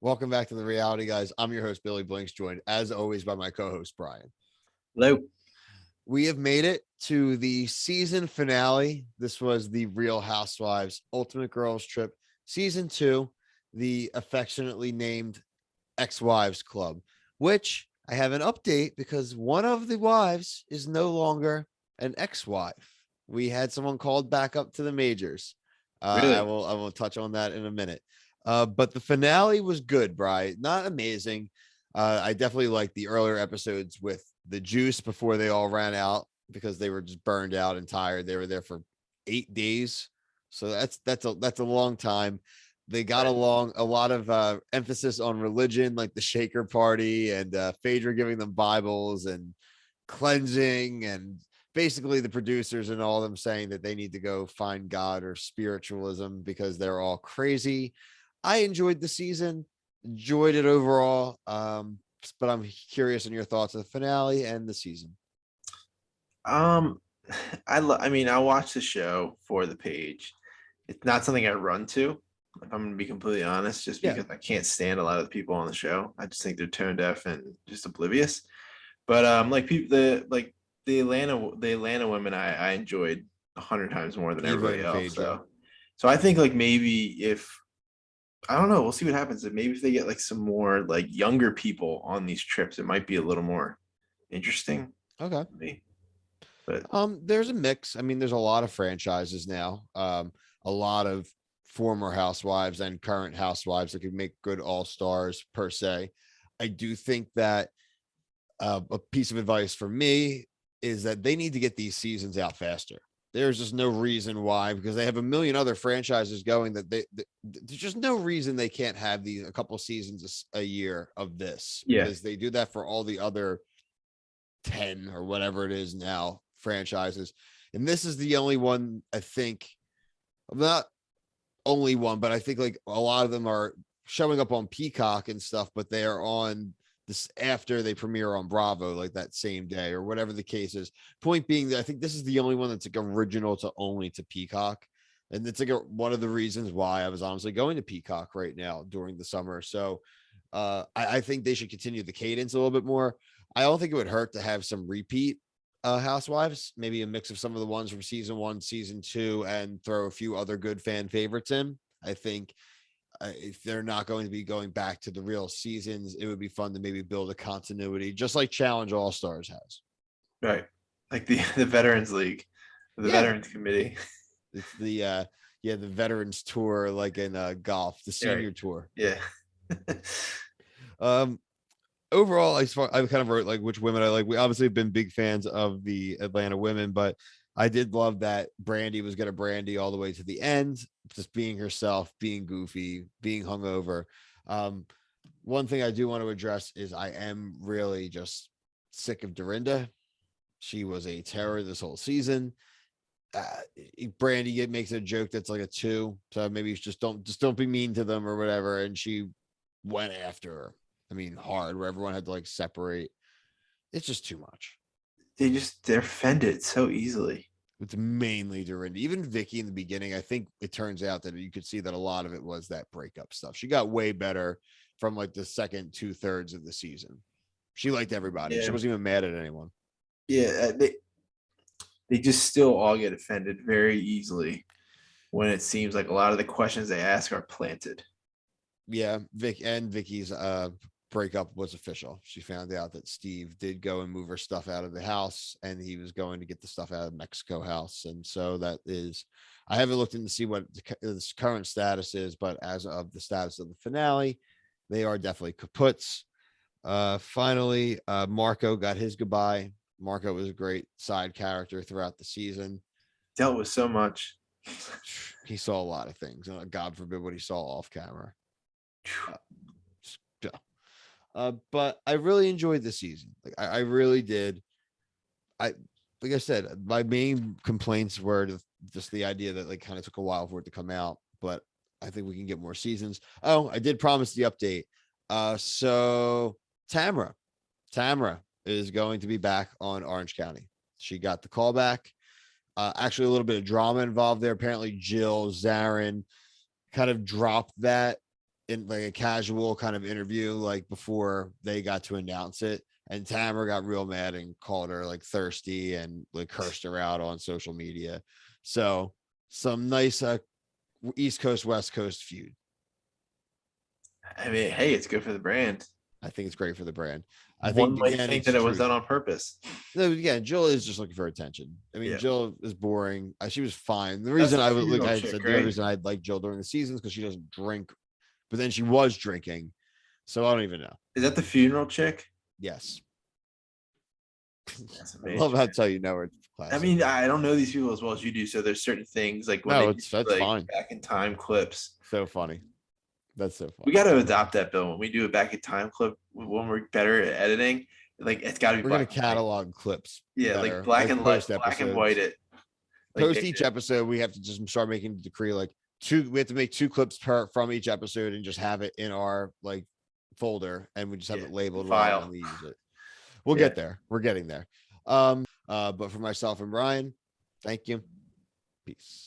Welcome back to the Reality Guys. I'm your host, Billy Blinks, joined as always by my co-host, Brian. Hello. We have made it to the season finale. This was the Real Housewives Ultimate Girls Trip, season 2, the affectionately named Ex-Wives Club, which I have an update because one of the wives is no longer an ex-wife. We had someone called back up to the majors. Really? I will touch on that in a minute. But the finale was good, Bri. Not amazing. I definitely liked the earlier episodes with the juice before they all ran out because they were just burned out and tired. They were there for 8 days. So that's a long time. They got along, a lot of emphasis on religion, like the shaker party and Phaedra giving them Bibles and cleansing, and basically the producers and all of them saying that they need to go find God or spiritualism because they're all crazy. I enjoyed the season, enjoyed it overall. But I'm curious on your thoughts on the finale and the season. Um, I mean, I watch the show for the page. It's not something I run to, if I'm gonna be completely honest, just Yeah. because I can't stand a lot of the people on the show. I just think they're tone deaf and just oblivious. But like people, the Atlanta women, I enjoyed 100 times more than You everybody voted else. Phaedra. So I think like maybe if I don't know, we'll see what happens. If maybe if they get like some more like younger people on these trips, it might be a little more interesting Okay. to me. But There's a mix. I mean, there's a lot of franchises now. A lot of former housewives and current housewives that could make good all-stars per se. I do think that a piece of advice for me is that they need to get these seasons out faster. There's just no reason why, because they have a million other franchises going that there's just no reason they can't have these a couple seasons a year of this, yeah, because they do that for all the other 10 or whatever it is now franchises. And this is the only one, I think, not only one, but I think like a lot of them are showing up on Peacock and stuff, but they are on this after they premiere on Bravo, like that same day or whatever the case is. Point being that I think this is the only one that's like original to only to Peacock. And it's like one of the reasons why I was honestly going to Peacock right now during the summer. So I think they should continue the cadence a little bit more. I don't think it would hurt to have some repeat housewives, maybe a mix of some of the ones from season 1, season 2, and throw a few other good fan favorites in. I think if they're not going to be going back to the real seasons, it would be fun to maybe build a continuity, just like Challenge All Stars has. right. Like the Veterans League, the Yeah, Veterans Committee. it's the Veterans Tour, like in golf, the Right. Senior Tour. Yeah. Um, Overall, I kind of wrote like which women I like. We obviously have been big fans of the Atlanta women, but I did love that Brandy was going to Brandy all the way to the end, just being herself, being goofy, being hungover. Um, One thing I do want to address is I am really just sick of Dorinda. She was a terror this whole season. Brandy makes a joke that's like a 2, so maybe just don't be mean to them or whatever. And she went after her. I mean, hard, where everyone had to like separate. It's just too much. They're offended so easily. It's mainly Dorinda. Even Vicky in the beginning, I think it turns out that you could see that a lot of it was that breakup stuff. She got way better from like the second 2/3 of the season. She liked everybody. She Yeah. wasn't even mad at anyone. Yeah. They just still all get offended very easily when it seems like a lot of the questions they ask are planted. Yeah, Vicky's breakup was official. She found out that Steve did go and move her stuff out of the house, and he was going to get the stuff out of Mexico house. And so that is, I haven't looked in to see what the current status is, but as of the status of the finale, they are definitely kaputs. Finally, Marco got his goodbye. Marco was a great side character throughout the season. Dealt with so much. He saw a lot of things. God forbid what he saw off camera. But I really enjoyed the season. Like I really did. Like I said, my main complaints were just the idea that like kind of took a while for it to come out. But I think we can get more seasons. Oh, I did promise the update. So Tamara is going to be back on Orange County. She got the call back. Actually, a little bit of drama involved there. Apparently, Jill Zarin kind of dropped that in like a casual kind of interview, like before they got to announce it. And Tamara got real mad and called her like thirsty and like cursed her out on social media. So some nice East Coast, West Coast feud. I mean, hey, it's good for the brand. I think it's great for the brand. I One think might again, think it's that it was true. done on purpose. No, yeah, Jill is just looking for attention. I mean, Yeah. Jill is boring. She was fine. The That's reason the I would, like funeral I chick, said, the only right? reason I like Jill during the seasons because she doesn't drink, but then she was drinking, so I don't even know. Is that the funeral chick? Yes, That's I love amazing. how tell you know it's I classic. mean, I don't know these people as well as you do, so there's certain things like when No, they do, it's that's like fine. back in time clips. So funny. That's so We funny. got to adopt that, Bill. When we do a back in time clip, when we're better at editing, like it's got to be We're gonna black and white. catalog clips Yeah, like better, like post black and white episodes. it. Like Post each episode, we have to just start making the decree like two. We have to make 2 clips per from each episode and just have it in our like folder, and we just have it labeled well, and file. we use it. We'll Yeah. get there. We're getting there. But for myself and Brian, thank you. Peace.